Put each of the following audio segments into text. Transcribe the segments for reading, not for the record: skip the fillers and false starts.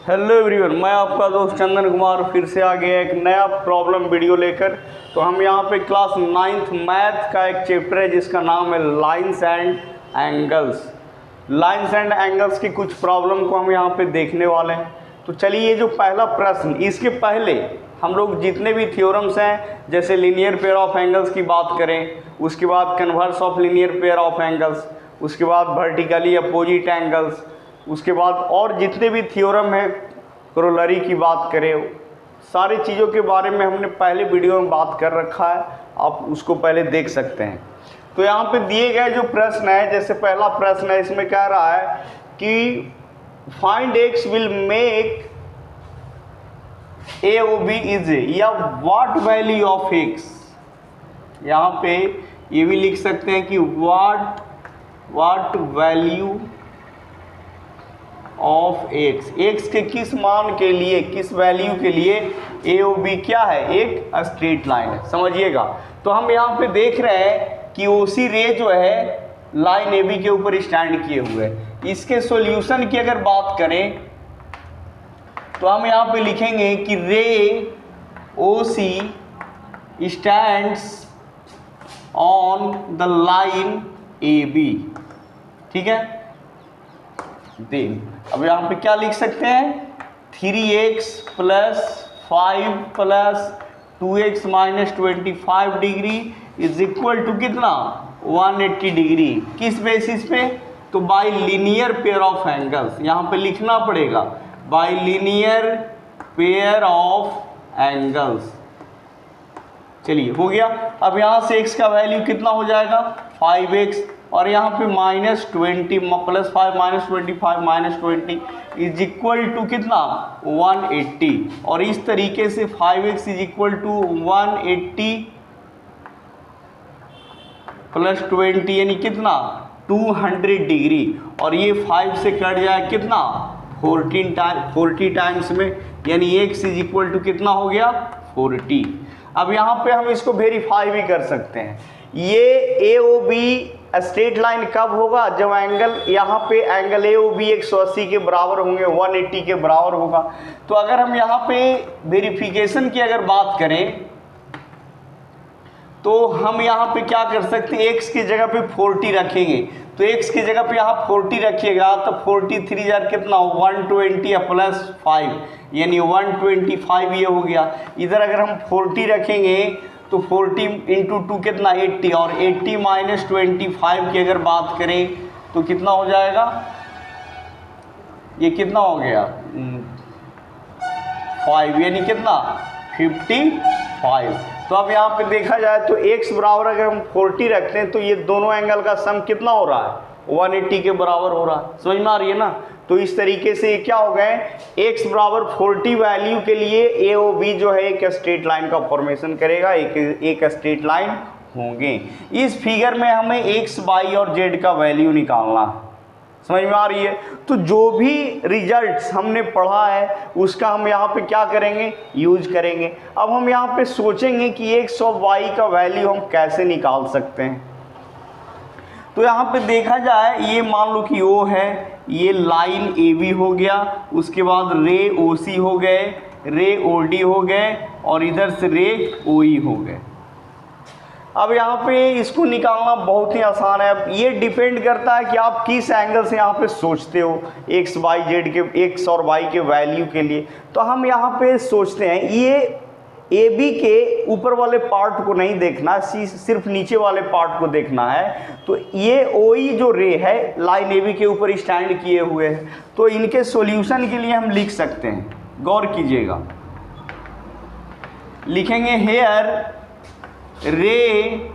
Hello everyone, मैं आपका दोस्त चंदन कुमार फिर से आ गया एक नया प्रॉब्लम वीडियो लेकर। तो हम यहाँ पे क्लास 9th मैथ का एक चैप्टर है जिसका नाम है lines and angles. Lines and angles की कुछ प्रॉब्लम को हम यहाँ पे देखने वाले हैं। तो चलिए, ये जो पहला प्रश्न, इसके पहले हम लोग जितने भी थ्योरम्स हैं, जैसे लीनियर पेयर ऑफ एंगल्स की बात करें, उसके बाद converse of linear pair of angles, उसके बाद वर्टिकली अपोजिट एंगल्स, उसके बाद और जितने भी थ्योरम हैं, कोरोलरी की बात करें, सारी चीज़ों के बारे में हमने पहले वीडियो में बात कर रखा है, आप उसको पहले देख सकते हैं। तो यहाँ पे दिए गए जो प्रश्न है, जैसे पहला प्रश्न है, इसमें कह रहा है कि find x will make A O B is A, या व्हाट वैल्यू ऑफ एक्स। यहाँ पे ये भी लिख सकते हैं कि what value of x, x के किस मान के लिए, किस वैल्यू के लिए ए ओ बी क्या है, एक स्ट्रेट लाइन है। समझिएगा, तो हम यहाँ पे देख रहे हैं कि ओ सी रे जो है लाइन ए बी के ऊपर स्टैंड किए हुए है। इसके सॉल्यूशन की अगर बात करें तो हम यहाँ पे लिखेंगे कि ray O C stands on the line A B. ठीक है, देन अब यहाँ पे क्या लिख सकते हैं, 3x + 5 + 2x - 25 degree is equal to कितना, 180 डिग्री। किस बेसिस पे, तो bye linear pair of angles. यहाँ पे लिखना पड़ेगा bye linear pair of angles. चलिए, हो गया। अब यहाँ से x का वैल्यू कितना हो जाएगा, 5x, और यहाँ पे -20 + 5 - 25 - 20 इज इक्वल टू कितना, 180। और इस तरीके से 5x इज इक्वल टू 180 + 20 यानी कितना, 200 डिग्री। और ये 5 से कट जाए कितना, 40 टाइम्स में, यानी x इज इक्वल टू कितना हो गया, 40। अब यहाँ पे हम इसको वेरीफाई भी कर सकते हैं। ये ए ओ बी स्ट्रेट लाइन कब होगा, जब एंगल, यहाँ पे एंगल ए ओ बी 180 के बराबर होंगे, 180 के बराबर होगा। तो अगर हम यहाँ पे वेरिफिकेशन की अगर बात करें तो हम यहाँ पे क्या कर सकते हैं, x की जगह पे 40 रखेंगे। तो x की जगह पे यहाँ 40 रखिएगा तो 43 जार कितना, 120 + 5 यानी 125 ये हो गया। इधर अगर हम 40 रखेंगे तो 40 × 2 कितना, 80, और 80 - 25 की अगर बात करें तो कितना हो जाएगा, ये कितना हो गया, 5 यानी कितना, 55। तो अब यहाँ पे देखा जाए तो x बराबर अगर हम 40 रखते हैं तो ये दोनों एंगल का सम कितना हो रहा है, 180 के बराबर हो रहा है। समझ में आ रही है ना। तो इस तरीके से ये क्या हो गए, x बराबर 40 वैल्यू के लिए ए ओ बी जो है एक स्ट्रेट लाइन का फॉर्मेशन करेगा, एक स्ट्रेट लाइन होंगे। इस फिगर में हमें x, y और z का वैल्यू निकालना है। समझ में आ रही है। तो जो भी रिजल्ट्स हमने पढ़ा है उसका हम यहाँ पे क्या करेंगे, यूज करेंगे। अब हम यहाँ पे सोचेंगे कि x और y का वैल्यू हम कैसे निकाल सकते हैं। तो यहाँ पे देखा जाए, ये मान लो कि O है, ये लाइन AB हो गया, उसके बाद रे OC हो गए, रे OD हो गए, और इधर से रे OE हो गए। अब यहाँ पे इसको निकालना बहुत ही आसान है। अब ये डिपेंड करता है कि आप किस एंगल से यहाँ पे सोचते हो x, y, z के, x और y के वैल्यू के लिए। तो हम यहाँ पे सोचते हैं, ये ए बी के ऊपर वाले पार्ट को नहीं देखना, सिर्फ नीचे वाले पार्ट को देखना है। तो ये ओ ई जो रे है लाइन ए बी के ऊपर स्टैंड किए हुए हैं। तो इनके सॉल्यूशन के लिए हम लिख सकते हैं, गौर कीजिएगा, लिखेंगे here ray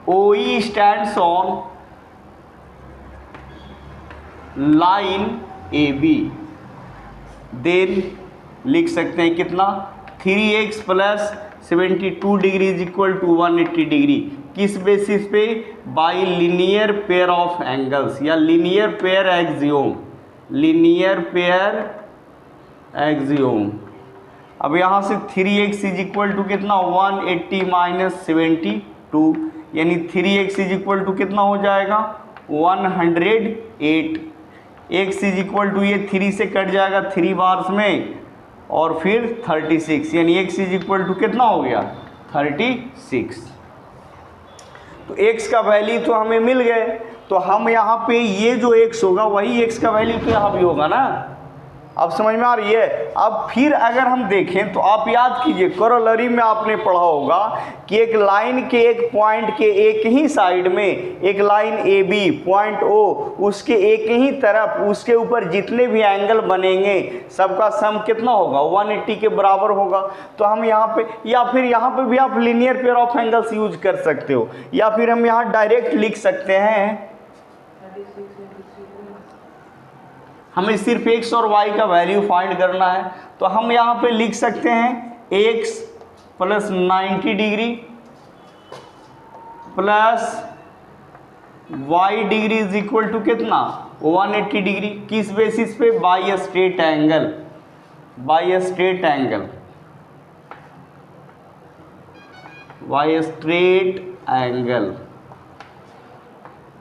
O E stands on line A B. Then लिख सकते हैं कितना, 3x + 72 degree is equal to 180 degree. किस बेसिस पे, by linear pair of angles या linear pair axiom, linear pair axiom. अब यहाँ से 3x इज इक्वल टू कितना, 180 - 72, यानी 3x इज इक्वल टू कितना हो जाएगा, 108। x इज इक्वल टू ये 3 से कट जाएगा 3 बार्स में और फिर 36, यानी x इज इक्वल टू कितना हो गया 36। तो x का वैल्यू तो हमें मिल गए, तो हम यहाँ पे ये जो x होगा वही x का वैल्यू तो यहाँ भी होगा ना। अब समझ में आ रही है। अब फिर अगर हम देखें तो आप याद कीजिए कोरोलरी में आपने पढ़ा होगा कि एक लाइन के एक पॉइंट के एक ही साइड में एक line A B point O, उसके एक ही तरफ उसके ऊपर जितने भी एंगल बनेंगे सबका सम कितना होगा 180 के बराबर होगा। तो हम यहाँ पे या फिर यहाँ पे भी आप linear pair of angles use कर सकते हो, या फिर हम यहाँ डायरेक्ट लिख सकते हैं, हमें सिर्फ x और y का वैल्यू फाइंड करना है। तो हम यहाँ पे लिख सकते हैं x plus 90 degree plus y degree is equal to कितना 180 डिग्री। किस बेसिस पे? By straight angle, by straight angle, by straight angle.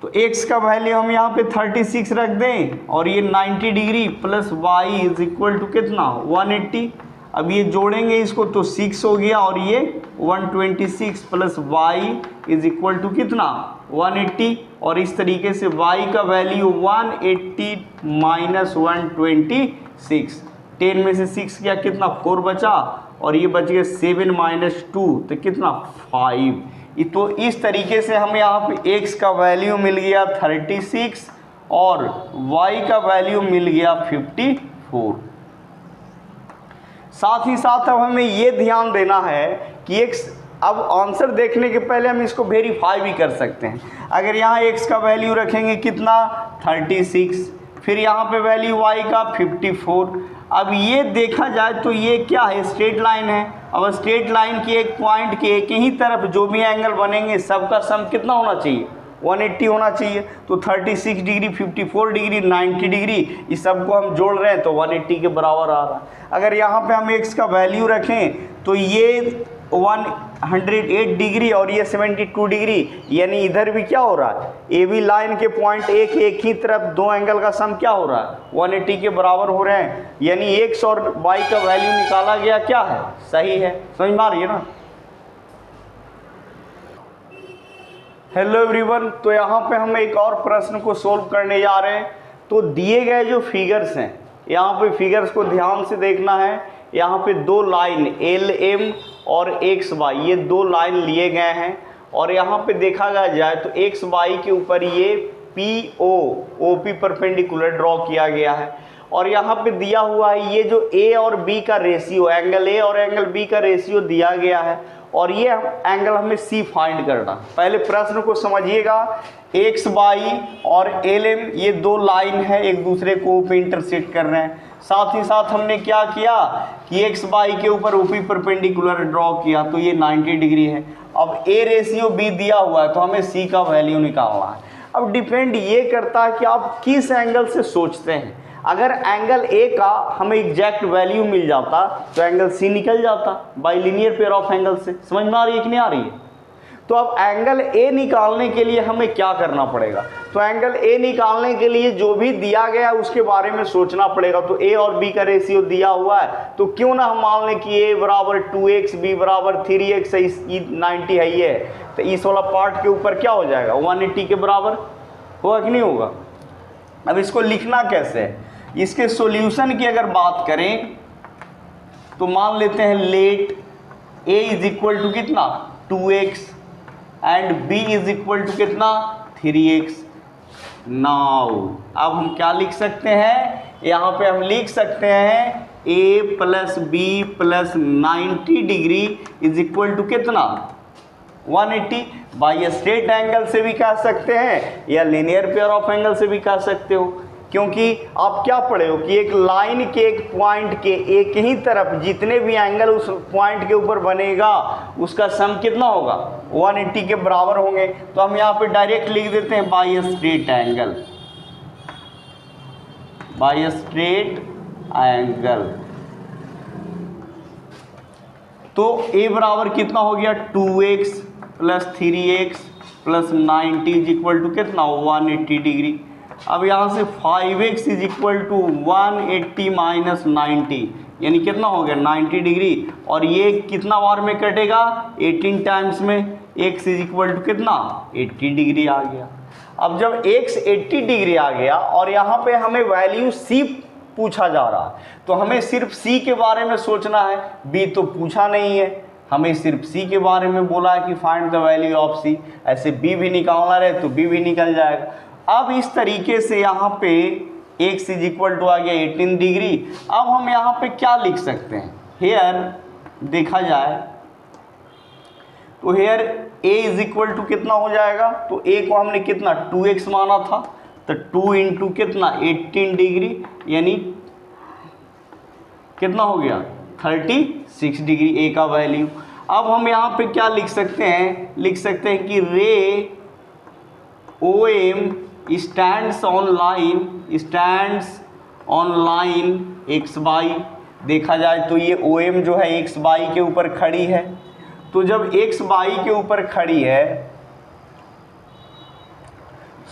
तो x का वैल्यू हम यहाँ पे 36 रख दें और ये 90 degree plus y is equal to कितना 180। अब ये जोड़ेंगे इसको तो 6 हो गया और ये 126 plus y is equal to कितना 180। और इस तरीके से y का वैल्यू 180 माइनस 126, 10 में से 6 गया कितना 4 बचा और ये बच गया 7 माइनस 2 तो कितना 5। तो इस तरीके से हमें यहाँ पे x का वैल्यू मिल गया 36 और y का वैल्यू मिल गया 54। साथ ही साथ अब हमें ये ध्यान देना है कि x, अब आंसर देखने के पहले हम इसको वेरीफाई भी कर सकते हैं। अगर यहाँ x का वैल्यू रखेंगे कितना 36, फिर यहाँ पे वैल्यू y का 54। अब ये देखा जाए तो ये क्या है स्ट्रेट लाइन है। अब स्ट्रेट लाइन की एक पॉइंट के एक ही तरफ जो भी एंगल बनेंगे सबका सम कितना होना चाहिए 180 होना चाहिए। तो 36 डिग्री 54 डिग्री 90 डिग्री इस सबको हम जोड़ रहे हैं तो 180 के बराबर आ रहा है। अगर यहाँ पे हम x का वैल्यू रखें तो ये 108 डिग्री और ये 72 डिग्री, यानी इधर भी क्या हो रहा है ए बी लाइन के पॉइंट एक ही तरफ दो एंगल का सम क्या हो रहा है 180 के बराबर हो रहे हैं। यानी x और y का वैल्यू निकाला गया क्या है सही है। समझ में आ रही है ना। हेलो एवरीवन, तो यहाँ पे हम एक और प्रश्न को सोल्व करने जा रहे हैं। तो दिए गए जो फिगर्स हैं यहाँ पे फिगर्स को ध्यान से देखना है। यहाँ पे दो लाइन एल एम और एक्स वाई, ये दो लाइन लिए गए हैं और यहाँ पे देखा जाए तो एक्स वाई के ऊपर ये P O P perpendicular draw किया गया है। और यहाँ पे दिया हुआ है ये जो ए और बी का रेशियो, एंगल ए और एंगल बी का रेशियो दिया गया है और ये एंगल हमें सी फाइंड करना। पहले प्रश्न को समझिएगा। एक्स वाई और एल एम ये दो लाइन है, एक दूसरे को पे इंटरसेक्ट कर रहे हैं। साथ ही साथ हमने क्या किया कि एक्स वाई के ऊपर ओपी परपेंडिकुलर ड्रॉ किया तो ये 90 डिग्री है। अब ए रेशियो बी दिया हुआ है तो हमें सी का वैल्यू निकालना है। अब डिपेंड ये करता है कि आप किस एंगल से सोचते हैं। अगर एंगल ए का हमें एग्जैक्ट वैल्यू मिल जाता तो एंगल सी निकल जाता bye linear pair of angle से। समझ में आ रही है कि नहीं आ रही है। तो अब एंगल ए निकालने के लिए हमें क्या करना पड़ेगा, तो एंगल ए निकालने के लिए जो भी दिया गया है उसके बारे में सोचना पड़ेगा। तो ए और बी का रेशियो दिया हुआ है तो क्यों ना हम मान लें कि ए बराबर 2x बी बराबर 3x है, इसकी 90 है ये, तो इस वाला पार्ट के ऊपर क्या हो जाएगा 180 के बराबर होगा कि नहीं होगा। अब इसको लिखना कैसे है, इसके सॉल्यूशन की अगर बात करें तो मान लेते हैं let a is equal to कितना 2x and b is equal to कितना 3x। नाउ अब हम क्या लिख सकते हैं, यहाँ पे हम लिख सकते हैं a plus B plus 90 degree is equal to कितना 180। बाय स्ट्रेट एंगल से भी कह सकते हैं या लीनियर पेयर ऑफ एंगल से भी कह सकते हो, क्योंकि आप क्या पढ़े हो कि एक लाइन के एक पॉइंट के एक ही तरफ जितने भी एंगल उस पॉइंट के ऊपर बनेगा उसका सम कितना होगा 180 के बराबर होंगे। तो हम यहाँ पे डायरेक्ट लिख देते हैं by straight angle, by straight angle. तो a बराबर कितना हो गया 2x plus 3x plus 90 is equal to कितना 180 डिग्री। अब यहाँ से 5x is equal to 180 minus 90, यानी कितना हो गया 90 डिग्री, और ये कितना बार में कटेगा 18 टाइम्स में, x इज इक्वल टू कितना 80 डिग्री आ गया। अब जब x 80 डिग्री आ गया और यहाँ पे हमें वैल्यू c पूछा जा रहा है, तो हमें सिर्फ c के बारे में सोचना है, b तो पूछा नहीं है, हमें सिर्फ c के बारे में बोला है कि find the value of c। ऐसे b भी निकालना रहे तो b भी निकल जाएगा। अब इस तरीके से यहाँ पे x इज इक्वल टू आ गया 18 डिग्री। अब हम यहाँ पे क्या लिख सकते हैं, हेयर देखा जाए तो here a is equal to कितना हो जाएगा, तो a को हमने कितना 2x माना था, तो 2 इंटू कितना 18 डिग्री, यानी कितना हो गया 36 डिग्री a का वैल्यू। अब हम यहाँ पे क्या लिख सकते हैं, लिख सकते हैं कि रे OM stands on line x by. देखा जाए तो ये OM जो है एक्स बाई के ऊपर खड़ी है, तो जब एक्स बाई के ऊपर खड़ी है,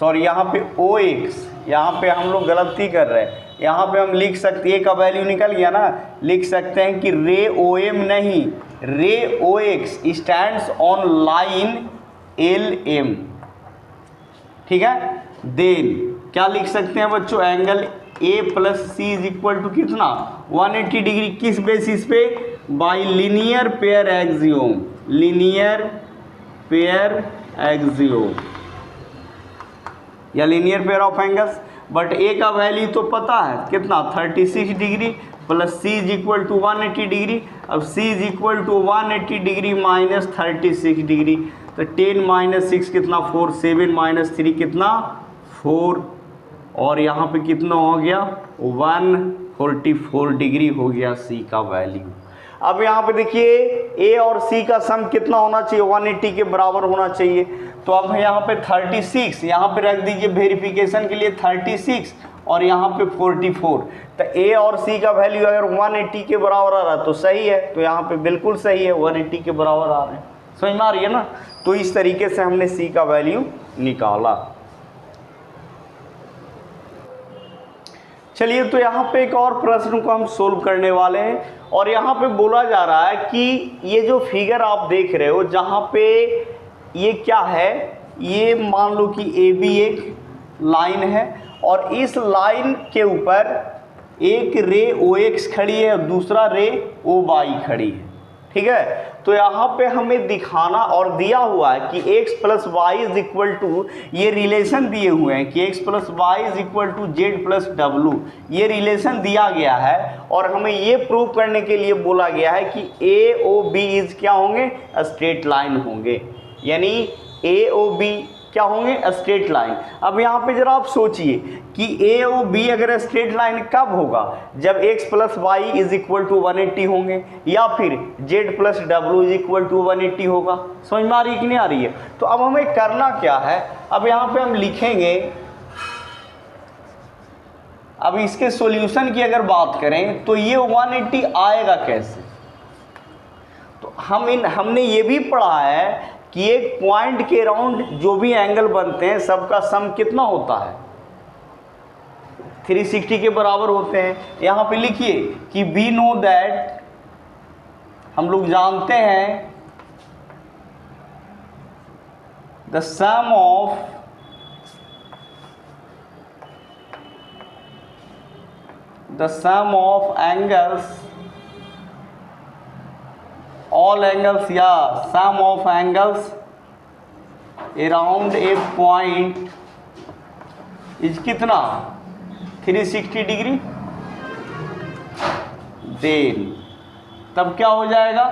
सॉरी यहाँ पे OX, यहाँ पे हम लोग गलती कर रहे हैं, यहाँ पे हम लिख सकते हैं, ए का वैल्यू निकल गया ना, लिख सकते हैं कि रे OM नहीं, ray OX stands on line LM, ठीक है। देन क्या लिख सकते हैं बच्चों, angle A plus C is equal to कितना 180 डिग्री, किस बेसिस पे, by linear pair axiom, linear pair axiom या linear pair of angles. But A का वैल्यू तो पता है कितना 36 degree plus C is equal to 180 degree. अब C is equal to 180 degree minus 36 degree, तो 10 माइनस 6 कितना 4, 7 माइनस 3 कितना 4, और यहाँ पे कितना हो गया 144 डिग्री हो गया सी का वैल्यू। अब यहाँ पे देखिए ए और सी का सम कितना होना चाहिए, 180 के बराबर होना चाहिए। तो अब यहाँ पे 36 यहाँ पे रख दीजिए वेरिफिकेशन के लिए 36 और यहाँ पे 44, तो ए और सी का वैल्यू अगर 180 के बराबर आ रहा है तो सही है, तो यहाँ पे बिल्कुल सही है 180 के बराबर आ रहे हैं, समझ में आ रही है ना। तो इस तरीके से हमने सी का वैल्यू निकाला। चलिए तो यहाँ पे एक और प्रश्न को हम सोल्व करने वाले हैं, और यहाँ पे बोला जा रहा है कि ये जो फिगर आप देख रहे हो जहाँ पे ये क्या है, ये मान लो कि ए बी एक लाइन है और इस लाइन के ऊपर एक रे OX खड़ी है और दूसरा रे OY खड़ी है, ठीक है। तो यहाँ पे हमें दिखाना और दिया हुआ है कि x plus Y is equal to, ये रिलेशन दिए हुए हैं कि x plus Y is equal to Z plus W, ये रिलेशन दिया गया है और हमें ये प्रूव करने के लिए बोला गया है कि AOB इज क्या होंगे, स्ट्रेट लाइन होंगे, यानी AOB क्या होंगे, स्ट्रेट लाइन। अब यहाँ पे जरा आप सोचिए कि AOB अगर स्ट्रेट लाइन कब होगा, जब x plus Y is equal to 180 होंगे या फिर z plus W is equal to 180 होगा। समझ में आ रही है कि नहीं आ रही है। तो अब हमें करना क्या है, अब यहाँ पे हम लिखेंगे, अब इसके सॉल्यूशन की अगर बात करें तो ये 180 आएगा कैसे। तो हमने ये भी पढ़ा है कि एक पॉइंट के अराउंड जो भी एंगल बनते हैं सबका सम कितना होता है, 360 के बराबर होते हैं। यहाँ पे लिखिए कि वी नो दैट, हम लोग जानते हैं, the sum of angles, all angles या sum of angles around a point is कितना 360 डिग्री। देन तब क्या हो जाएगा,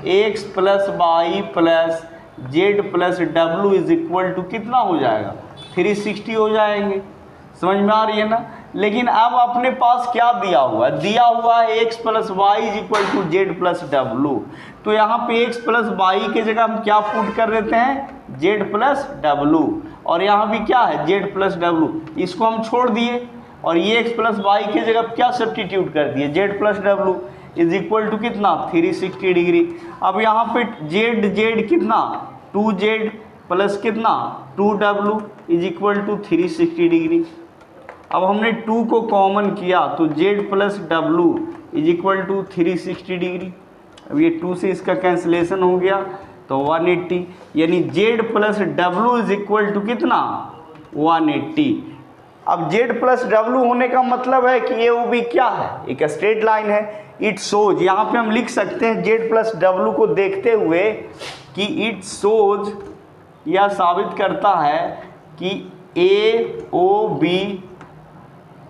x plus Y plus Z plus W is equal to कितना हो जाएगा 360 हो जाएंगे। समझ में आ रही है ना। लेकिन अब अपने पास क्या दिया हुआ है, दिया हुआ है x plus Y is equal to Z plus W. तो यहाँ पे x प्लस वाई के जगह हम क्या पुट कर देते हैं, जेड प्लस डब्लू, और यहाँ भी क्या है जेड प्लस डब्लू, इसको हम छोड़ दिए और ये x प्लस वाई के जगह क्या सब्स्टिट्यूट कर दिए, Z plus W is equal to कितना 360 डिग्री। अब यहाँ पे जेड कितना 2z प्लस कितना 2w is equal to 360 degree. अब हमने 2 को कॉमन किया तो z plus W is equal to 360 degree. अब ये 2 से इसका कैंसिलेशन हो गया तो 180, यानी z plus W is equal to कितना 180। अब z प्लस डब्लू होने का मतलब है कि ये वो भी क्या है, एक स्ट्रेट लाइन है। इट शोज, यहाँ पे हम लिख सकते हैं z प्लस डब्लू को देखते हुए कि इट शोज, यह साबित करता है कि A O B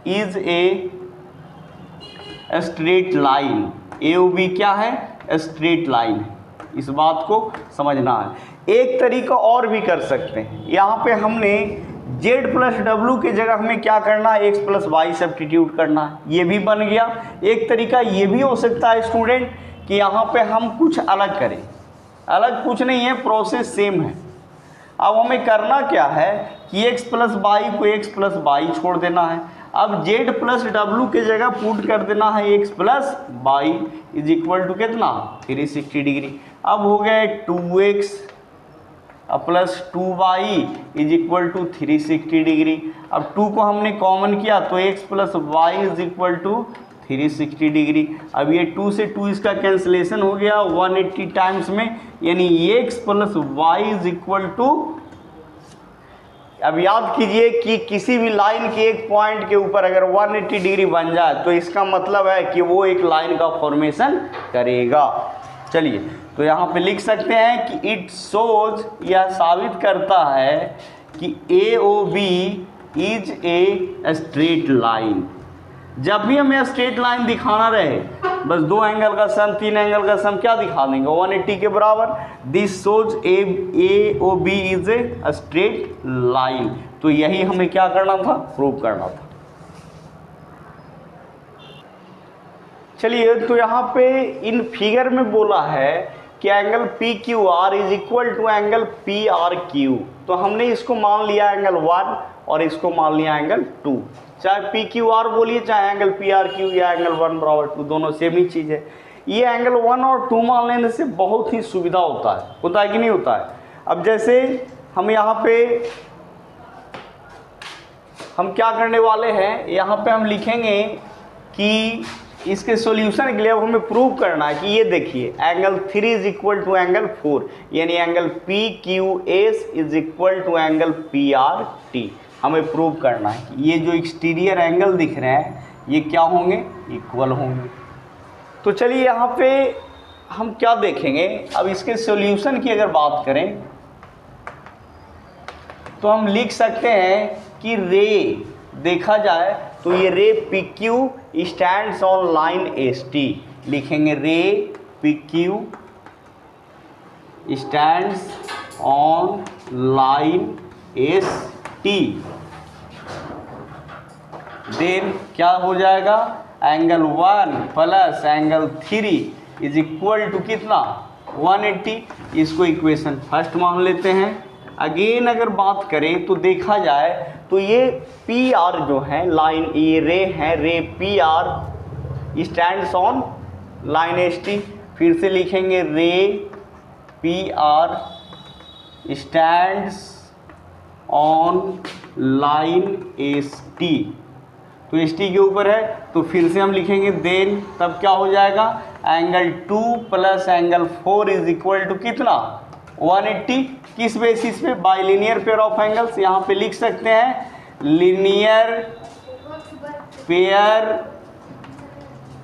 is a straight line. A O B क्या है, स्ट्रेट लाइन है, इस बात को समझना है। एक तरीका और भी कर सकते हैं, यहाँ पे हमने z प्लस डब्लू के जगह हमें क्या करना है, x प्लस वाई सब्स्टिट्यूट करना है, ये भी बन गया। एक तरीका ये भी हो सकता है स्टूडेंट कि यहाँ पे हम कुछ अलग करें, अलग कुछ नहीं है, प्रोसेस सेम है। अब हमें करना क्या है कि x प्लस वाई को x प्लस वाई छोड़ देना है। अब z प्लस डब्लू के जगह पुट कर देना है x plus Y is equal to कितना 360 डिग्री। अब हो गया 2x plus 2y is equal to 360 degree. अब 2 को हमने कॉमन किया तो x plus Y is equal to 360 degree. अब ये 2 से 2 इसका कैंसिलेशन हो गया 180 टाइम्स में, यानी x plus Y is equal to, अब याद कीजिए कि किसी भी लाइन के एक पॉइंट के ऊपर अगर 180 डिग्री बन जाए तो इसका मतलब है कि वो एक लाइन का फॉर्मेशन करेगा। चलिए तो यहाँ पे लिख सकते हैं कि इट शोज, यह साबित करता है कि A O B is a straight line. जब भी हमें स्ट्रेट लाइन दिखाना रहे, बस 2 एंगल का सम 3 एंगल का सम क्या दिखा देंगे 180 के बराबर। This shows A O B is a straight line. तो यही हमें क्या करना था, प्रूव करना था। चलिए तो यहाँ पे इन फिगर में बोला है कि angle P Q R is equal to angle P R Q. तो हमने इसको मान लिया एंगल 1 और इसको मान लिया एंगल 2। चाहे पी क्यू आर बोलिए चाहे एंगल पी आर क्यू या एंगल 1 बराबर 2, दोनों सेम ही चीज़ है। ये एंगल 1 और 2 मान लेने से बहुत ही सुविधा होता है कि नहीं होता है। अब जैसे हम यहाँ पे हम क्या करने वाले हैं, यहाँ पे हम लिखेंगे कि इसके सॉल्यूशन के लिए अब हमें प्रूव करना है कि ये देखिए angle 3 is equal to angle 4, यानी angle P Q S is equal to angle P R T. हमें प्रूव करना है कि ये जो एक्सटीरियर एंगल दिख रहे हैं ये क्या होंगे, इक्वल होंगे। तो चलिए यहाँ पे हम क्या देखेंगे, अब इसके सॉल्यूशन की अगर बात करें तो हम लिख सकते हैं कि रे देखा जाए तो ये ray P Q stands on line S T. लिखेंगे ray P Q stands on line S T. Then क्या हो जाएगा, angle 1 plus angle 3 is equal to कितना 180। इसको इक्वेशन फर्स्ट मान लेते हैं। अगेन अगर बात करें तो देखा जाए तो ये पी आर जो है लाइन, ये रे है, रे P R stands on line S T. फिर से लिखेंगे ray P R stands on line S T. तो एस टी के ऊपर है तो फिर से हम लिखेंगे देन, तब क्या हो जाएगा angle 2 plus angle 4 is equal to कितना 180। किस बेसिस पे, by linear pair of angles. यहाँ पे लिख सकते हैं लीनियर पेयर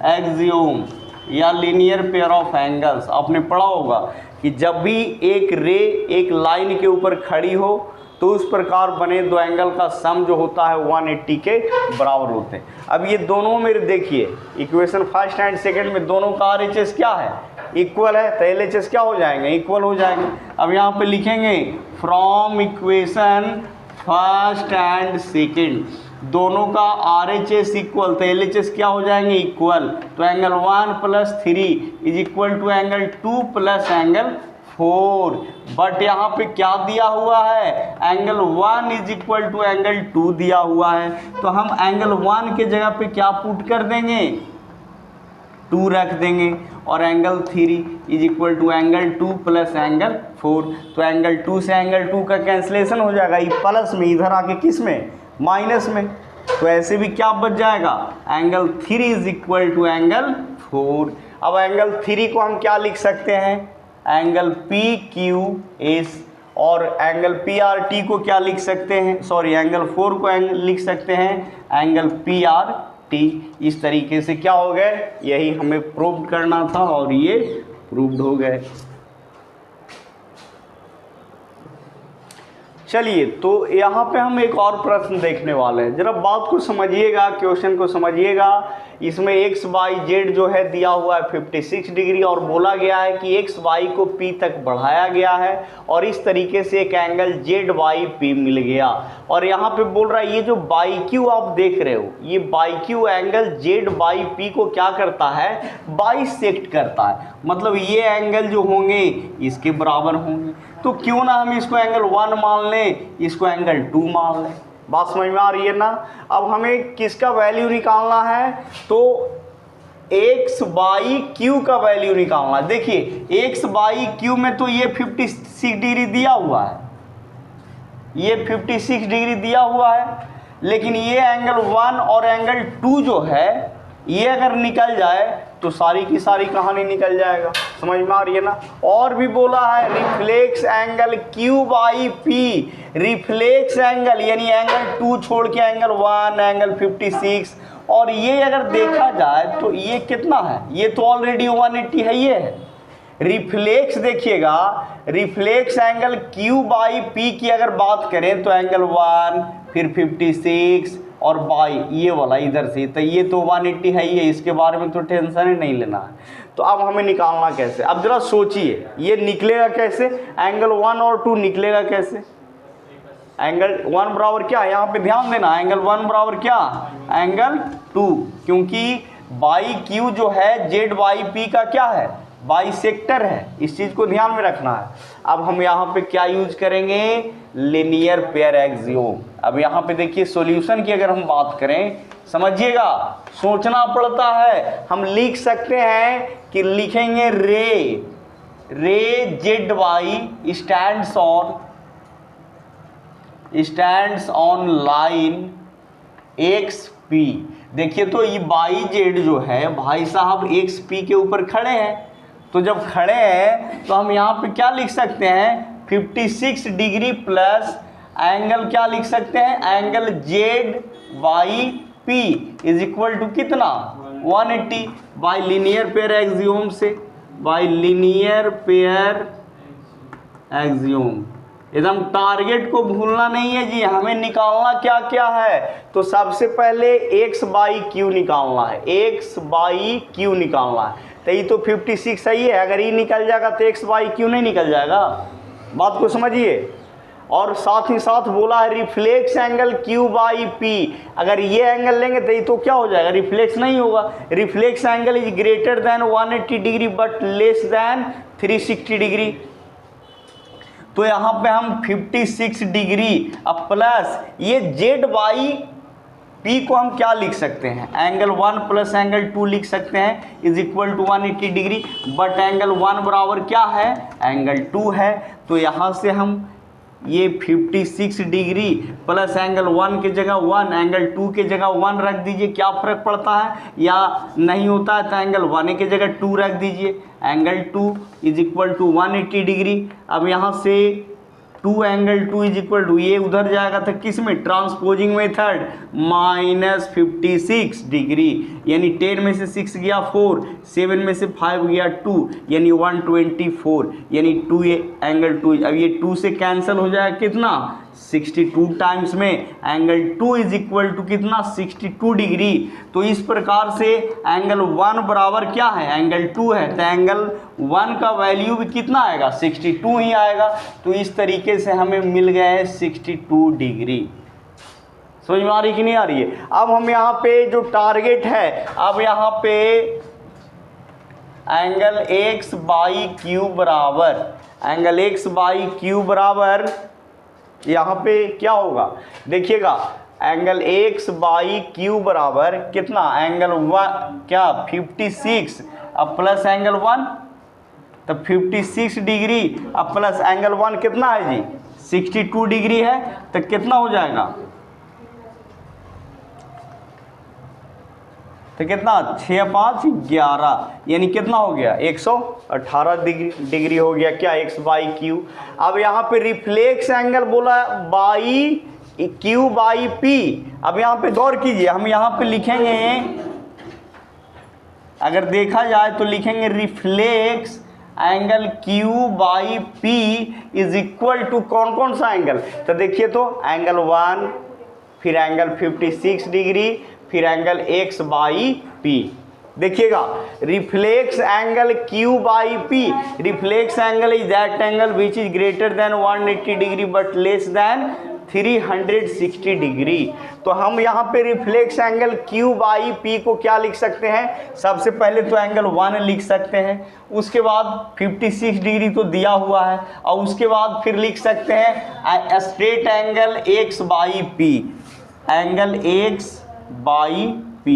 एक्सियोम या लीनियर पेयर ऑफ एंगल्स। आपने पढ़ा होगा कि जब भी एक रे एक लाइन के ऊपर खड़ी हो तो उस प्रकार बने 2 एंगल का सम जो होता है 180 के बराबर होते हैं। अब ये दोनों मेरे देखिए इक्वेशन फर्स्ट एंड सेकंड में दोनों का RHS क्या है, इक्वल है, तो LHS क्या हो जाएंगे, इक्वल हो जाएंगे। अब यहाँ पे लिखेंगे from equation first and second दोनों का RHS इक्वल, तो LHS क्या हो जाएंगे, इक्वल। तो angle 1 plus 3 is equal to angle 2 plus angle 4। But यहाँ पे क्या दिया हुआ है, angle 1 is equal to angle 2 दिया हुआ है। तो हम एंगल 1 के जगह पे क्या पुट कर देंगे, 2 रख देंगे, और angle 3 is equal to angle 2 plus angle 4। तो एंगल 2 से एंगल 2 का कैंसिलेशन हो जाएगा, ये प्लस में इधर आके किस में, माइनस में। तो ऐसे भी क्या बच जाएगा, angle 3 is equal to angle 4। अब एंगल 3 को हम क्या लिख सकते हैं, एंगल पी क्यू एस, और एंगल पी आर टी को क्या लिख सकते हैं, सॉरी एंगल 4 को लिख सकते हैं एंगल पी आर टी। इस तरीके से क्या हो गए, यही हमें प्रूव करना था और ये प्रूव्ड हो गए। चलिए, तो यहाँ पे हम एक और प्रश्न देखने वाले हैं। जरा बात को समझिएगा, क्वेश्चन को समझिएगा। इसमें एक्स वाई जेड जो है दिया हुआ है 56 डिग्री, और बोला गया है कि एक्स वाई को पी तक बढ़ाया गया है और इस तरीके से एक एंगल जेड वाई पी मिल गया। और यहाँ पे बोल रहा है ये जो बाई क्यू आप देख रहे हो, ये by Q angle Z Y P को क्या करता है, बाइसेक्ट करता है। मतलब ये एंगल जो होंगे इसके बराबर होंगे। तो क्यों ना हम इसको एंगल 1 मान लें, इसको एंगल 2 मान लें। बात समझ में आ रही है ना। अब हमें किसका वैल्यू निकालना है, तो एक्स बाई क्यू का वैल्यू निकालना है। देखिए एक्स बाई क्यू में तो ये 56 डिग्री दिया हुआ है, ये 56 डिग्री दिया हुआ है, लेकिन ये एंगल 1 और एंगल 2 जो है ये अगर निकल जाए तो सारी की सारी कहानी निकल जाएगा। समझ में आ रही है ना। और भी बोला है reflex angle Q by P, reflex angle यानी एंगल 2 छोड़ के एंगल 1, एंगल 56, और ये अगर देखा जाए तो ये कितना है, ये तो ऑलरेडी 180 है। ये है रिफ्लेक्स, देखिएगा reflex angle Q by P की अगर बात करें तो एंगल 1 फिर 56 और बाई ये वाला इधर से, तो ये तो 180 है ही है, इसके बारे में तो टेंशन ही नहीं लेना है। तो अब हमें निकालना कैसे, अब जरा सोचिए ये निकलेगा कैसे, एंगल 1 और 2 निकलेगा कैसे। एंगल 1 बराबर क्या है, यहाँ पे ध्यान देना, एंगल 1 बराबर क्या, एंगल 2, क्योंकि बाई क्यू जो है जेड बाई पी का क्या है, बाइसेक्टर है। इस चीज को ध्यान में रखना है। अब हम यहाँ पे क्या यूज करेंगे, लीनियर पेयर एक्सियोम। अब यहाँ पे देखिए सॉल्यूशन की अगर हम बात करें, समझिएगा सोचना पड़ता है। हम लिख सकते हैं कि लिखेंगे ray Z Y stands on line X P. देखिए तो ये बाई जेड जो है भाई साहब एक्स पी के ऊपर खड़े हैं, तो जब खड़े हैं तो हम यहाँ पे क्या लिख सकते हैं, 56 डिग्री प्लस एंगल क्या लिख सकते हैं, angle Z Y P is equal to कितना, 180 बाय लीनियर पेयर एक्सियोम से, बाय लीनियर पेयर एक्सियोम। एकदम टारगेट को भूलना नहीं है जी, हमें निकालना क्या क्या है। तो सबसे पहले एक्स बाई क्यू निकालना है, एक्स बाई क्यू निकालना है। तो ये तो 56 सही है, अगर ये निकल जाएगा तो एक्स बाई क्यू नहीं निकल जाएगा। बात को समझिए। और साथ ही साथ बोला है reflex angle Q by P, अगर ये एंगल लेंगे तो ये तो क्या हो जाएगा, रिफ्लेक्स नहीं होगा। Reflex angle is greater than 180 degree but less than 360 degree. तो यहाँ पे हम 56 डिग्री अब प्लस ये जेड बाई पी को हम क्या लिख सकते हैं, एंगल 1 प्लस एंगल 2 लिख सकते हैं is equal to 180 degree, but angle 1 बराबर क्या है, एंगल 2 है। तो यहाँ से हम ये 56 डिग्री प्लस एंगल 1 की जगह 1, एंगल 2 की जगह 1 रख दीजिए, क्या फ़र्क पड़ता है या नहीं होता है, तो एंगल 1 की जगह 2 रख दीजिए, angle 2 is equal to 180 degree. अब यहाँ से 2 एंगल 2 इज इक्वल टू ये उधर जाएगा था किस में, ट्रांसपोजिंग मेथड, माइनस 56 डिग्री, यानी 10 में से 6 गया 4, 7 में से 5 गया 2, यानी 124, यानी 2 ये एंगल 2, अब ये 2 से कैंसिल हो जाएगा कितना, 62 टाइम्स में एंगल 2 इज इक्वल टू कितना, 62 डिग्री। तो इस प्रकार से एंगल 1 बराबर क्या है, एंगल 2 है, तो एंगल 1 का वैल्यू भी कितना आएगा, 62 ही आएगा। तो इस तरीके से हमें मिल गया है 62 डिग्री। समझ में आ रही कि नहीं आ रही है। अब हम यहाँ पे जो टारगेट है, अब यहाँ पे एंगल एक्स बाई क्यू बराबर, एंगल एक्स बाई क्यू बराबर यहाँ पे क्या होगा, देखिएगा एंगल एक्स बाई क्यू बराबर कितना, एंगल 1 क्या 56 अब प्लस एंगल 1, तो 56 डिग्री अब प्लस एंगल 1 कितना है जी, 62 डिग्री है, तो कितना हो जाएगा, तो कितना 6 5 11 यानी कितना हो गया 118 डिग्री हो गया क्या x बाई क्यू। अब यहाँ पे रिफ्लेक्स एंगल बोला बाई क्यू बाई पी। अब यहाँ पे गौर कीजिए, हम यहाँ पे लिखेंगे, अगर देखा जाए तो लिखेंगे reflex angle Q by P is equal to कौन कौन सा एंगल। तो देखिए तो एंगल 1, फिर एंगल 56 डिग्री, फिर एंगल x बाई P। देखिएगा reflex angle Q by P, reflex angle is that angle which is greater than 180 degree but less than 360 degree. तो हम यहाँ पे reflex angle Q by P को क्या लिख सकते हैं, सबसे पहले तो एंगल 1 लिख सकते हैं, उसके बाद 56 डिग्री तो दिया हुआ है, और उसके बाद फिर लिख सकते हैं straight angle x by P, angle x by P।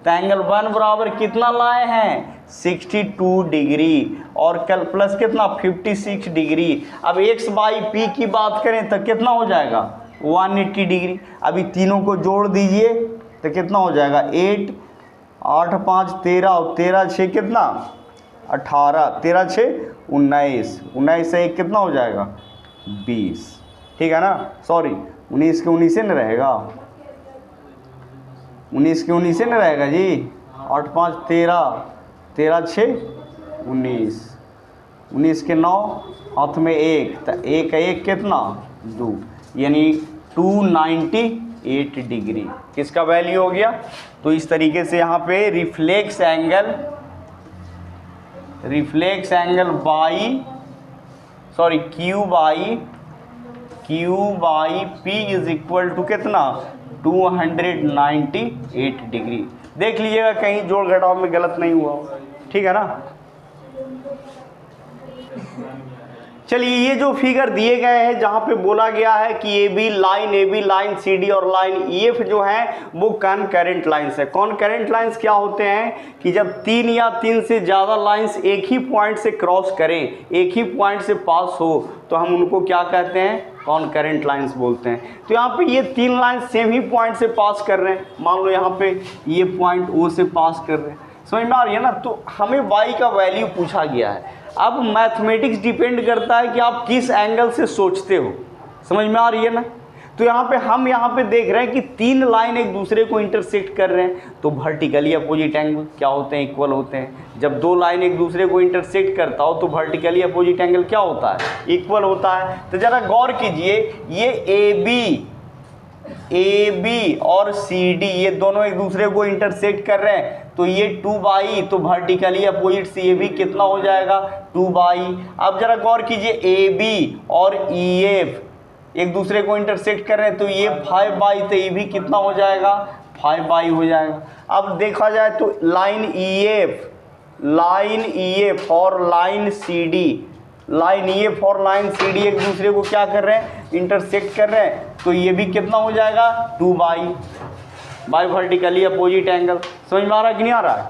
तो एंगल 1 बराबर कितना लाए हैं 62 डिग्री, और कल प्लस कितना 56 डिग्री। अब x बाई P की बात करें तो कितना हो जाएगा 180 डिग्री। अभी तीनों को जोड़ दीजिए तो कितना हो जाएगा 8 8 5 13 और 13 6 कितना 18, 13 6 19, 19 से 1 कितना हो जाएगा 20, ठीक है ना। सॉरी 19 के 19 से न रहेगा, 19 के 19 से न रहेगा जी। 8 5 13, 13 6 19, 19 के 9 हाथ में 1, तो 1 1 कितना 2, यानी 298 डिग्री किसका वैल्यू हो गया। तो इस तरीके से यहाँ पे reflex angle by sorry Q by P is equal to कितना 298 डिग्री। देख लीजिएगा कहीं जोड़ घटाव में गलत नहीं हुआ, ठीक है ना। चलिए ये जो फिगर दिए गए हैं जहाँ पे बोला गया है कि ए बी लाइन CD और लाइन EF जो है वो कॉनकरेंट लाइंस है। कॉनकरेंट लाइंस क्या होते हैं कि जब 3 या 3 से ज़्यादा लाइंस एक ही पॉइंट से क्रॉस करें, एक ही पॉइंट से पास हो, तो हम उनको क्या कहते हैं कॉनकरेंट लाइंस बोलते हैं। तो यहाँ पे ये 3 लाइंस सेम ही पॉइंट से पास कर रहे हैं, मान लो यहाँ पे ये पॉइंट O से पास कर रहे हैं, समझ में आ रही है ना। तो हमें y का वैल्यू पूछा गया है। अब मैथमेटिक्स डिपेंड करता है कि आप किस एंगल से सोचते हो, समझ में आ रही है ना। तो हम यहाँ पे देख रहे हैं कि 3 लाइन एक दूसरे को इंटरसेक्ट कर रहे हैं, तो वर्टिकली अपोजिट एंगल क्या होते हैं इक्वल होते हैं। जब 2 लाइन एक दूसरे को इंटरसेक्ट करता हो तो वर्टिकली अपोजिट एंगल क्या होता है इक्वल होता है। तो ज़रा गौर कीजिए, ये AB और CD ये दोनों एक दूसरे को इंटरसेक्ट कर रहे हैं, तो ये 2 बाई, तो वर्टिकली अपोजिट से ये भी कितना हो जाएगा 2 बाई। अब जरा गौर कीजिए AB और EF एक दूसरे को इंटरसेक्ट कर रहे हैं, तो ये 5 बाई, तो ये भी कितना हो जाएगा 5 बाई हो जाएगा। अब देखा जाए तो लाइन EF और लाइन CD एक दूसरे को क्या कर रहे हैं इंटरसेक्ट कर रहे हैं, तो ये भी कितना हो जाएगा 2 बाई वर्टिकली अपोजिट एंगल। समझ में आ रहा है कि नहीं आ रहा है।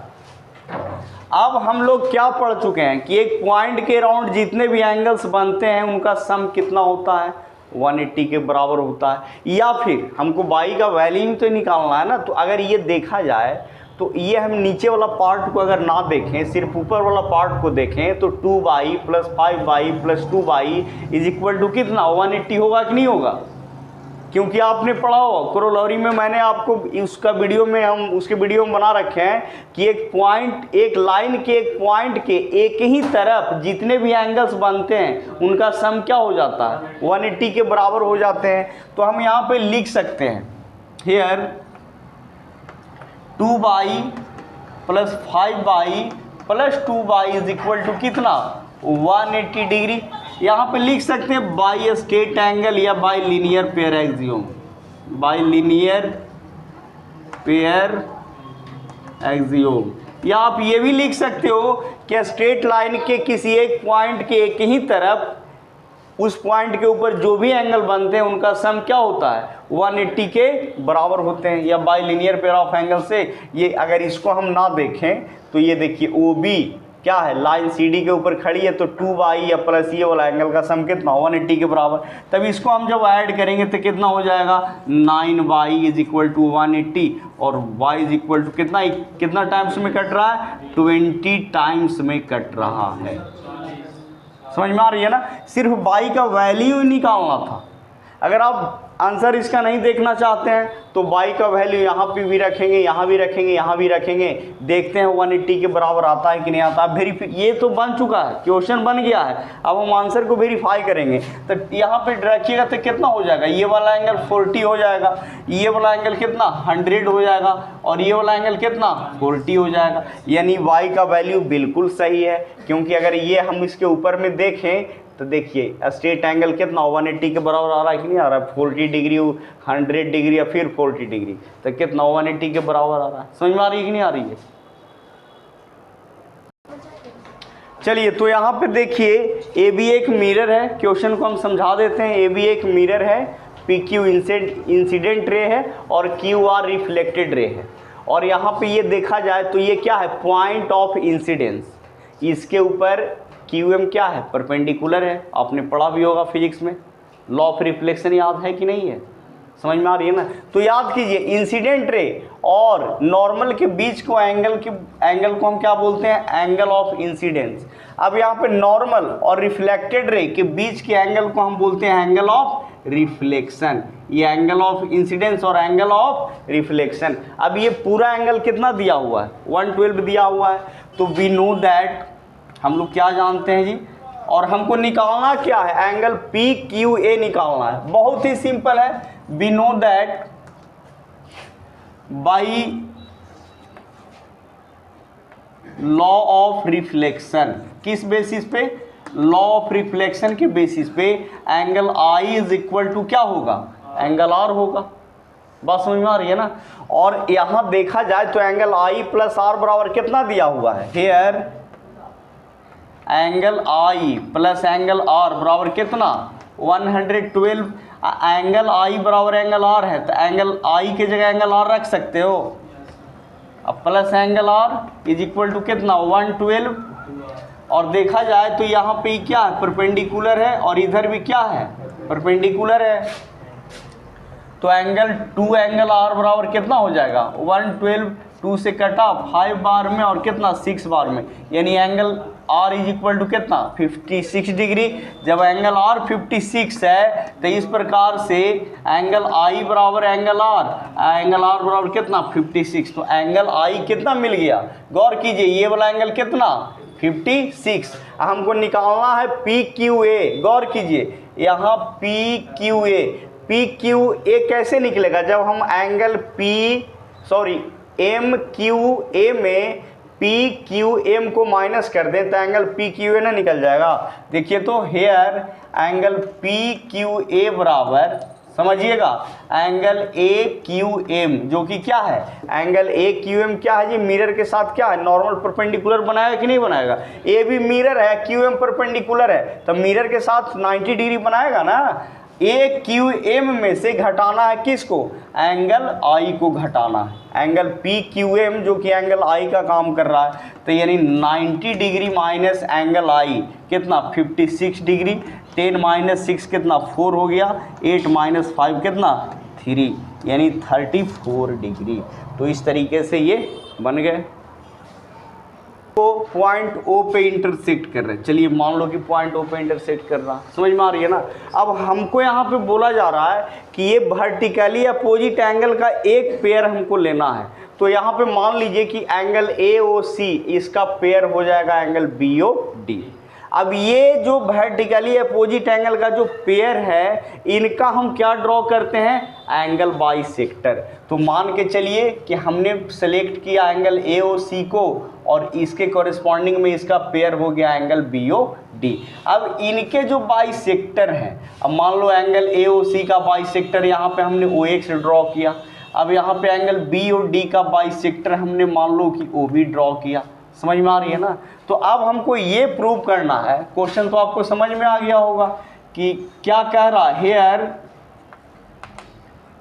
अब हम लोग क्या पढ़ चुके हैं कि एक पॉइंट के अराउंड जितने भी एंगल्स बनते हैं उनका सम कितना होता है 180 के बराबर होता है। या फिर हमको बाई का वैल्यू तो निकालना है ना। तो अगर ये देखा जाए तो ये हम नीचे वाला पार्ट को अगर ना देखें, सिर्फ ऊपर वाला पार्ट को देखें, तो 2 by plus 5 by plus 2 by is equal to कितना 180 होगा कि नहीं होगा। क्योंकि आपने पढ़ा हो कोरोलरी में, मैंने आपको उसका वीडियो में हम उसके वीडियो में बना रखे हैं कि एक लाइन के एक पॉइंट के एक ही तरफ जितने भी एंगल्स बनते हैं उनका सम क्या हो जाता है 180 के बराबर हो जाते हैं। तो हम यहाँ पे लिख सकते हैं here 2 by plus 5 by plus 2 by is equal to कितना 180 डिग्री। यहाँ पे लिख सकते हैं बाई स्ट्रेट एंगल या बाई लीनियर पेयर एक्सियोम। या आप ये भी लिख सकते हो कि स्ट्रेट लाइन के किसी एक पॉइंट के एक ही तरफ उस पॉइंट के ऊपर जो भी एंगल बनते हैं उनका सम क्या होता है 180 के बराबर होते हैं। या by linear pair of angle से ये अगर इसको हम ना देखें तो ये देखिए OB क्या है, लाइन सी डी के ऊपर खड़ी है, तो 2y या प्लस ये वाला एंगल का सम कितना 180 के बराबर। तब इसको हम जब ऐड करेंगे तो कितना हो जाएगा 9y इज इक्वल टू 180 और y इज इक्वल टू कितना टाइम्स में कट रहा है 20 टाइम्स में कट रहा है। समझ में आ रही है ना, सिर्फ y का वैल्यू निकालना था। अगर आप आंसर इसका नहीं देखना चाहते हैं तो y का वैल्यू यहाँ पे भी रखेंगे, यहाँ भी रखेंगे, यहाँ भी रखेंगे, देखते हैं 180 के बराबर आता है कि नहीं आता है। ये तो बन चुका है, क्वेश्चन बन गया है, अब हम आंसर को वेरीफाई करेंगे। तो यहाँ पे रखिएगा तो कितना हो जाएगा, ये वाला एंगल 40 हो जाएगा, ये वाला एंगल कितना 100 हो जाएगा और ये वाला एंगल कितना 40 हो जाएगा। यानी y का वैल्यू बिल्कुल सही है, क्योंकि अगर ये हम इसके ऊपर में देखें तो देखिए स्ट्रेट एंगल कितना 180 के बराबर आ रहा है कि नहीं आ रहा है, 40 डिग्री 100 डिग्री या फिर 40 डिग्री, तो कितना 180 के बराबर आ रहा है। समझ में आ रही है कि नहीं आ रही है। चलिए तो यहाँ पे देखिए ए भी एक मिरर है, क्वेश्चन को हम समझा देते हैं। ए भी एक मिरर है, पी क्यू इंसिडेंट रे है और क्यू आर रिफ्लेक्टेड रे है। और यहाँ पे ये देखा जाए तो ये क्या है, पॉइंट ऑफ इंसिडेंस, इसके ऊपर क्यू एम क्या है, परपेंडिकुलर है। आपने पढ़ा भी होगा फिजिक्स में, लॉ ऑफ रिफ्लेक्शन याद है कि नहीं है, समझ में आ रही है ना। तो याद कीजिए इंसिडेंट रे और नॉर्मल के बीच को एंगल को हम क्या बोलते हैं, एंगल ऑफ इंसिडेंस। अब यहाँ पे नॉर्मल और रिफ्लेक्टेड रे के बीच के एंगल को हम बोलते हैं एंगल ऑफ रिफ्लेक्शन। ये एंगल ऑफ इंसिडेंस और एंगल ऑफ रिफ्लेक्शन। अब ये पूरा एंगल कितना दिया हुआ है 112 दिया हुआ है। तो वी नो दैट, हम लोग क्या जानते हैं जी, और हमको निकालना क्या है, एंगल पी क्यू ए निकालना है। बहुत ही सिंपल है, we know that by law of reflection. किस बेसिस पे, लॉ ऑफ रिफ्लेक्शन के बेसिस पे angle I is equal to क्या होगा, एंगल आर होगा। बात समझ में आ रही है ना। और यहां देखा जाए तो एंगल आई प्लस आर बराबर कितना दिया हुआ है, here angle I plus angle R बराबर कितना 112। एंगल आई बराबर एंगल आर है तो एंगल आई के जगह एंगल आर रख सकते हो। अब plus angle R is equal to कितना 112। और देखा जाए तो यहाँ पे क्या है, परपेंडिकुलर है और इधर भी क्या है, परपेंडिकुलर है। तो एंगल 2 एंगल आर बराबर कितना हो जाएगा 112, 2 से कटा 5 बार में और कितना 6 बार में, यानी angle R is equal to कितना 56 डिग्री। जब एंगल आर 56 है तो इस प्रकार से एंगल आई बराबर एंगल आर बराबर कितना 56। तो एंगल आई कितना मिल गया, गौर कीजिए ये वाला एंगल कितना 56। हमको निकालना है पी क्यू ए। गौर कीजिए यहाँ पी क्यू ए कैसे निकलेगा, जब हम एंगल एम क्यू ए में पी क्यू एम को माइनस कर दें तो एंगल पी क्यू ए ना निकल जाएगा। देखिए तो here angle P Q A बराबर, समझिएगा, एंगल ए क्यू एम, जो कि क्या है, एंगल ए क्यू एम क्या है जी, मिरर के साथ क्या है, नॉर्मल परपेंडिकुलर बनाएगा कि नहीं बनाएगा। ए भी मिरर है, क्यू एम परपेंडिकुलर है, तो मिरर के साथ 90 डिग्री बनाएगा ना। ए क्यू एम में से घटाना है किसको, एंगल आई को घटाना है। एंगल पी क्यू एम जो कि एंगल आई का काम कर रहा है, तो यानी 90 डिग्री माइनस एंगल आई कितना 56 डिग्री। 10 माइनस 6 कितना 4 हो गया, 8 माइनस 5 कितना 3, यानी 34 डिग्री। तो इस तरीके से ये बन गए। तो पॉइंट ओ पे इंटरसेक्ट कर रहे हैं। चलिए मान लो कि पॉइंट ओ पे इंटरसेक्ट कर रहा, समझ में आ रही है ना। अब हमको यहाँ पे बोला जा रहा है कि ये वर्टिकली अपोजिट एंगल का एक पेयर हमको लेना है। तो यहाँ पे मान लीजिए कि एंगल ए ओ सी इसका पेयर हो जाएगा एंगल बी ओ डी। अब ये जो वर्टिकली अपोजिट एंगल का जो पेयर है, इनका हम क्या ड्रॉ करते हैं, एंगल बाइसेक्टर। तो मान के चलिए कि हमने सेलेक्ट किया एंगल ए ओ सी को और इसके कॉरेस्पॉन्डिंग में इसका पेयर हो गया एंगल बी ओ डी। अब इनके जो बाइसेक्टर हैं, अब मान लो एंगल ए ओ सी का बाइसेक्टर यहाँ पे हमने ओ एक्स ड्रॉ किया। अब यहाँ पे एंगल बी ओ डी का बाइसेक्टर हमने मान लो कि ओ बी ड्रॉ किया। समझ में आ रही है ना। तो अब हमको ये प्रूव करना है, क्वेश्चन तो आपको समझ में आ गया होगा कि क्या कह रहा है, here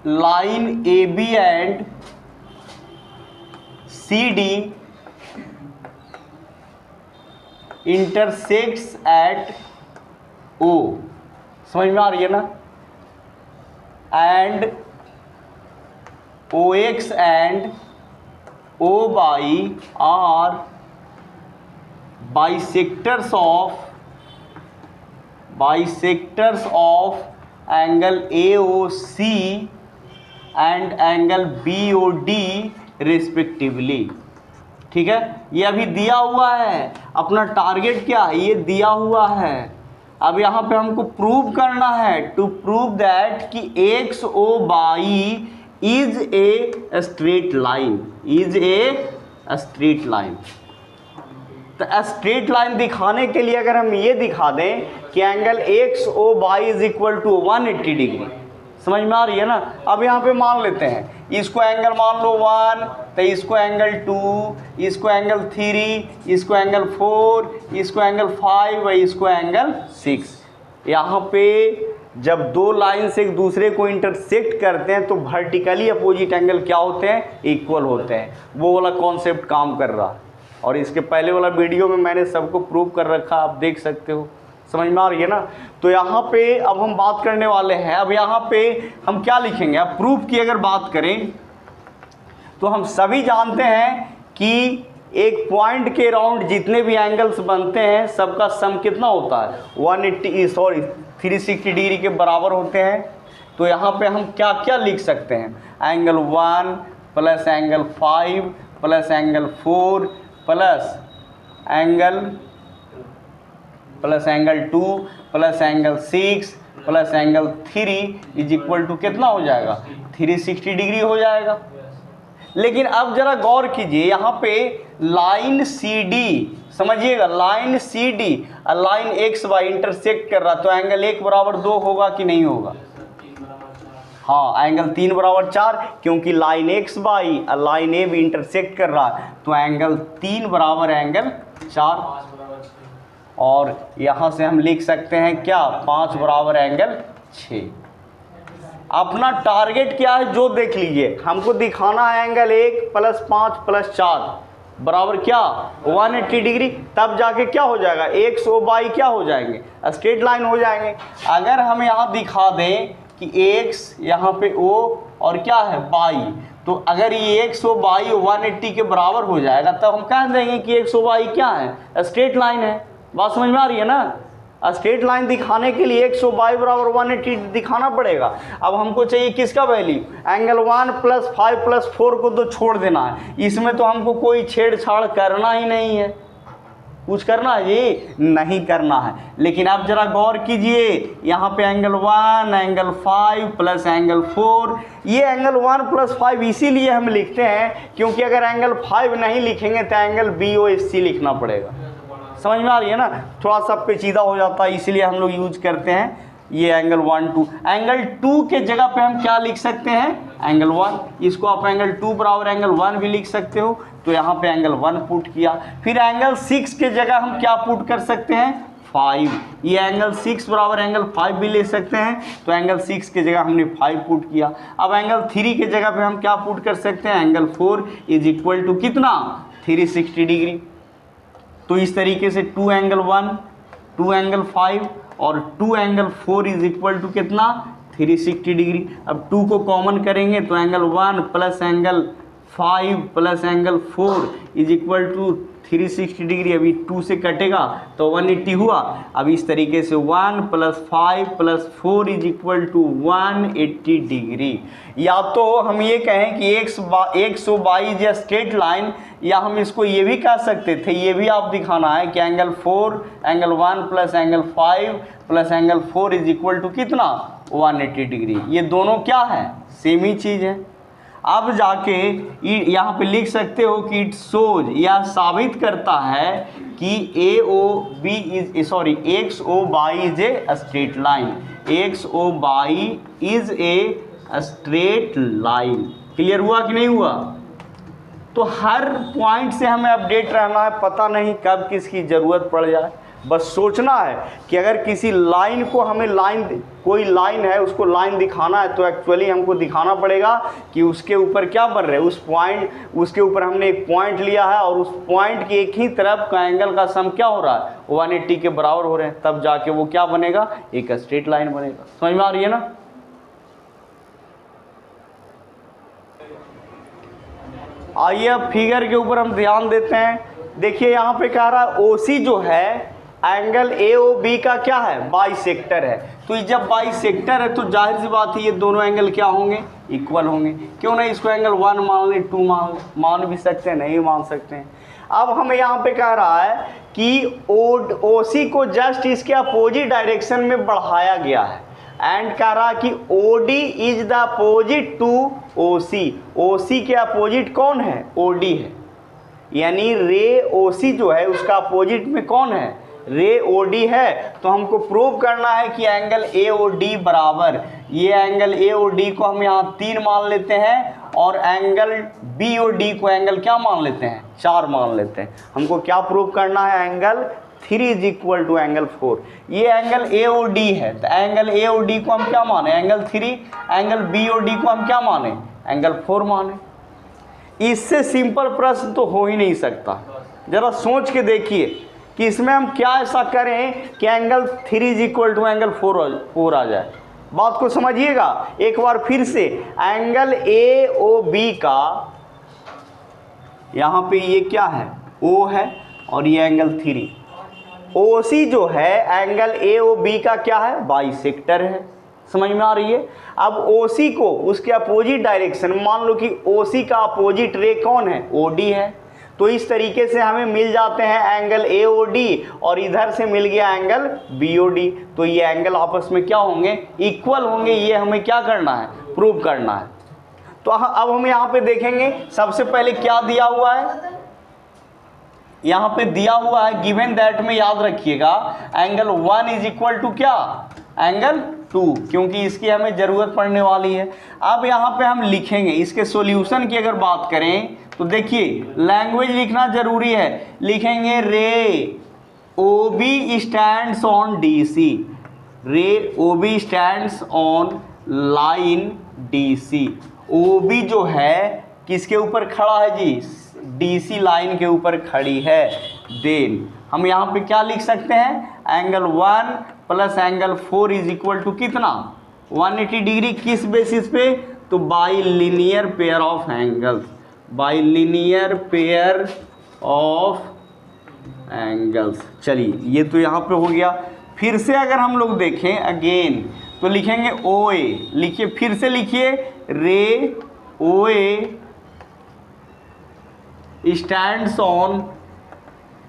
line A B and C D intersects at O, समझ में आ रही है ना, and OX and OY are bisectors of angle AOC and angle BOD respectively. ठीक है, ये अभी दिया हुआ है, अपना टारगेट क्या है, ये दिया हुआ है। अब यहाँ पे हमको प्रूव करना है, टू प्रूव दैट कि XOY is a straight line, तो स्ट्रेट लाइन दिखाने के लिए अगर हम ये दिखा दें कि angle XOY is equal to 180 degree, समझ में आ रही है ना। अब यहाँ पे मान लेते हैं इसको एंगल मान लो 1, तो इसको एंगल 2, इसको एंगल 3, इसको एंगल 4, इसको एंगल 5 और इसको एंगल 6। यहाँ पे जब दो लाइन से एक दूसरे को इंटरसेक्ट करते हैं तो वर्टिकली अपोजिट एंगल क्या होते हैं, इक्वल होते हैं। वो वाला कॉन्सेप्ट काम कर रहा है, और इसके पहले वाला वीडियो में मैंने सबको प्रूव कर रखा, आप देख सकते हो, समझ में आ रही है ना। तो यहाँ पे अब हम बात करने वाले हैं, अब यहाँ पे हम क्या लिखेंगे, अब प्रूफ की अगर बात करें तो हम सभी जानते हैं कि एक पॉइंट के अराउंड जितने भी एंगल्स बनते हैं सबका सम कितना होता है, 360 डिग्री के बराबर होते हैं। तो यहाँ पे हम क्या क्या लिख सकते हैं, angle 1 plus angle 5 plus angle 4 plus angle 2 plus angle 6 plus angle 3 is equal to कितना हो जाएगा, 360 डिग्री हो जाएगा। लेकिन अब जरा गौर कीजिए, यहाँ पे लाइन CD, समझिएगा, लाइन CD और लाइन XY इंटरसेक्ट कर रहा, तो एंगल 1 बराबर 2 होगा कि नहीं होगा, हाँ, एंगल 3 बराबर 4, क्योंकि लाइन XY और लाइन A भी इंटरसेक्ट कर रहा है, तो एंगल 3 बराबर एंगल 4। और यहाँ से हम लिख सकते हैं क्या, 5 बराबर एंगल 6। अपना टारगेट क्या है जो देख लीजिए, हमको दिखाना है एंगल 1 प्लस 5 प्लस 4 बराबर क्या, 180 डिग्री। तब जाके क्या हो जाएगा, XOY क्या हो जाएंगे, स्ट्रेट लाइन हो जाएंगे। अगर हम यहाँ दिखा दें कि X यहाँ पे O और क्या है Y, तो अगर ये XOY 180 के बराबर हो जाएगा तब हम कह देंगे कि XOY क्या है, स्ट्रेट लाइन है। बात समझ में आ रही है ना। स्ट्रेट लाइन दिखाने के लिए XOY बराबर 180 दिखाना पड़ेगा। अब हमको चाहिए किसका वैल्यू, एंगल 1 प्लस 5 प्लस 4 को तो छोड़ देना है, इसमें तो हमको कोई छेड़छाड़ करना ही नहीं है। कुछ करना है जी, नहीं करना है। लेकिन अब जरा गौर कीजिए, यहाँ पे एंगल 1 एंगल 5 प्लस एंगल 4, ये एंगल 1 प्लस 5 इसीलिए हम लिखते हैं क्योंकि अगर एंगल 5 नहीं लिखेंगे तो एंगल BOC लिखना पड़ेगा। समझ में आ रही है ना, थोड़ा सा पेचीदा हो जाता है, इसीलिए हम लोग यूज करते हैं ये एंगल 1 2। एंगल 2 के जगह पे हम क्या लिख सकते हैं, एंगल 1। इसको आप एंगल 2 बराबर एंगल 1 भी लिख सकते हो, तो यहाँ पे एंगल 1 पुट किया। फिर एंगल 6 के जगह हम क्या पुट कर सकते हैं, 5। ये एंगल 6 बराबर एंगल 5 भी ले सकते हैं, तो एंगल 6 के जगह हमने 5 पुट किया। अब एंगल 3 के जगह पे हम क्या पुट कर सकते हैं, एंगल 4 इज इक्वल टू कितना, 360 डिग्री। तो इस तरीके से 2 एंगल 1 2 एंगल 5 और 2 एंगल 4 इज इक्वल टू कितना, 360 डिग्री। अब 2 को कॉमन करेंगे तो angle 1 plus angle 5 plus angle 4 is equal to 360 degree. अभी 2 से कटेगा तो 180 हुआ। अब इस तरीके से 1 plus 5 plus 4 is equal to 180 degree. या तो हम ये कहें कि XOY is a straight line, या हम इसको ये भी कह सकते थे, ये भी आप दिखाना है कि angle 4 angle 1 plus angle 5 plus angle 4 is equal to कितना, 180 डिग्री। ये दोनों क्या है, सेम ही चीज़ है। अब जाके यहाँ पे लिख सकते हो कि इट शोज, यह साबित करता है कि XOY is a straight line, XOY is a straight line. Clear हुआ कि नहीं हुआ। तो हर पॉइंट से हमें अपडेट रहना है, पता नहीं कब किसकी ज़रूरत पड़ जाए। बस सोचना है कि अगर किसी लाइन को हमें कोई लाइन है उसको लाइन दिखाना है तो एक्चुअली हमको दिखाना पड़ेगा कि उसके ऊपर क्या बन रहा है, उस पॉइंट, उसके ऊपर हमने एक पॉइंट लिया है और उस पॉइंट की एक ही तरफ का एंगल का सम क्या हो रहा है, 180 के बराबर हो रहे हैं, तब जाके वो क्या बनेगा, एक स्ट्रेट लाइन बनेगा। समझ में आ रही है ना। आइए अब फिगर के ऊपर हम ध्यान देते हैं। देखिए यहाँ पे कह रहा है ओसी जो है एंगल AOB का क्या है, बाइसेक्टर है। तो जब बाइसेक्टर है तो जाहिर सी बात है ये दोनों एंगल क्या होंगे, इक्वल होंगे। क्यों नहीं, इसको एंगल 1 मान ले, 2 मान भी सकते हैं, नहीं मान सकते हैं। अब हमें यहाँ पे कह रहा है कि OC को जस्ट इसके अपोजिट डायरेक्शन में बढ़ाया गया है एंड कह रहा कि OD is the opposite to OC। OC के अपोजिट कौन है, OD है, यानी रे OC जो है उसका अपोजिट में कौन है, रे OD है। तो हमको प्रूव करना है कि एंगल AOD बराबर, ये एंगल AOD को हम यहाँ 3 मान लेते हैं और एंगल BOD को एंगल क्या मान लेते हैं, 4 मान लेते हैं। हमको क्या प्रूव करना है, angle 3 is equal to angle 4। ये एंगल AOD है तो एंगल AOD को हम क्या माने, एंगल 3, एंगल BOD को हम क्या माने, एंगल 4 माने। इससे सिंपल प्रश्न तो हो ही नहीं सकता। जरा सोच के देखिए कि इसमें हम क्या ऐसा करें कि angle 3 is equal to angle 4 आ जाए। बात को समझिएगा एक बार फिर से। एंगल AOB का यहाँ पे ये क्या है, O है और ये एंगल 3। OC जो है एंगल AOB का क्या है, बाइसेक्टर है। समझ में आ रही है। अब OC को उसके अपोजिट डायरेक्शन, मान लो कि OC का अपोजिट रे कौन है, OD है। तो इस तरीके से हमें मिल जाते हैं एंगल AOD और इधर से मिल गया एंगल BOD। तो ये एंगल आपस में क्या होंगे, इक्वल होंगे। ये हमें क्या करना है, प्रूव करना है। तो अब हम यहाँ पे देखेंगे सबसे पहले क्या दिया हुआ है, यहाँ पे दिया हुआ है गिवन दैट में याद रखिएगा एंगल 1 इज इक्वल टू क्या, एंगल 2, क्योंकि इसकी हमें ज़रूरत पड़ने वाली है। अब यहाँ पे हम लिखेंगे इसके सॉल्यूशन की अगर बात करें तो देखिए लैंग्वेज लिखना जरूरी है। लिखेंगे रे OB स्टैंड्स ऑन DC, रे OB stands on line DC। OB जो है किसके ऊपर खड़ा है जी, DC लाइन के ऊपर खड़ी है। देन हम यहाँ पे क्या लिख सकते हैं, angle 1 plus angle 4 is equal to कितना, 180 डिग्री। किस बेसिस पे, तो by linear pair of angles, by linear pair of angles. चलिए ये तो यहाँ पे हो गया। फिर से अगर हम लोग देखें अगेन तो लिखेंगे OA, लिखिए फिर से लिखिए रे OA stands on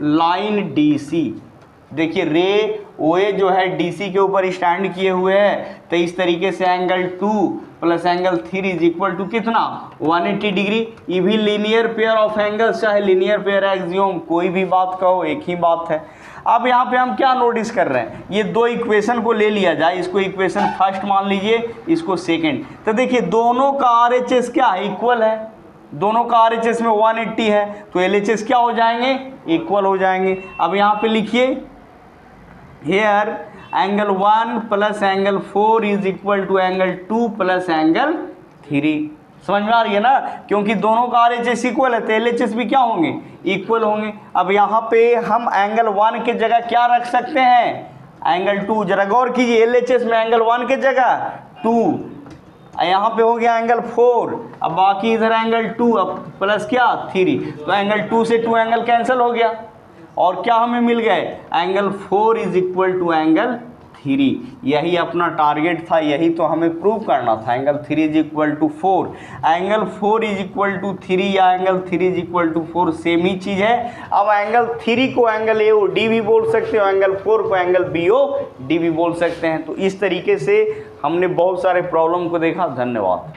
line DC। देखिए रे OA जो है DC के ऊपर स्टैंड किए हुए हैं। तो इस तरीके से angle 2 plus angle 3 is equal to कितना, 180 डिग्री। ये भी लीनियर पेयर ऑफ एंगल्स, चाहे लीनियर पेयर एक्सियोम, कोई भी बात कहो एक ही बात है। अब यहाँ पे हम क्या नोटिस कर रहे हैं, ये दो इक्वेशन को ले लिया जाए, इसको इक्वेशन फर्स्ट मान लीजिए, इसको सेकेंड। तो देखिए दोनों का RHS क्या है, इक्वल है। दोनों का RHS में 180 है तो LHS क्या हो जाएंगे, इक्वल हो जाएंगे। अब यहाँ पे लिखिए here angle 1 plus angle 4 is equal to angle 2 plus angle 3। समझ में आ रही है ना, क्योंकि दोनों का RHS इक्वल है तो LHS भी क्या होंगे, इक्वल होंगे। अब यहाँ पे हम एंगल 1 के जगह क्या रख सकते हैं, एंगल 2। जरा गौर कीजिए, LHS में एंगल 1 के जगह 2, यहाँ पे हो गया एंगल 4, अब बाकी इधर एंगल 2, अब प्लस क्या 3। तो एंगल 2 से 2 एंगल कैंसिल हो गया और क्या हमें मिल गए, angle 4 is equal to angle 3। यही अपना टारगेट था, यही तो हमें प्रूव करना था। Angle 3 is equal to 4, angle 4 is equal to 3 या angle 3 is equal to 4 same ही चीज़ है। अब एंगल 3 को एंगल AOD भी बोल सकते हो, एंगल 4 को एंगल BOD भी बोल सकते हैं। तो इस तरीके से हमने बहुत सारे प्रॉब्लम को देखा। धन्यवाद।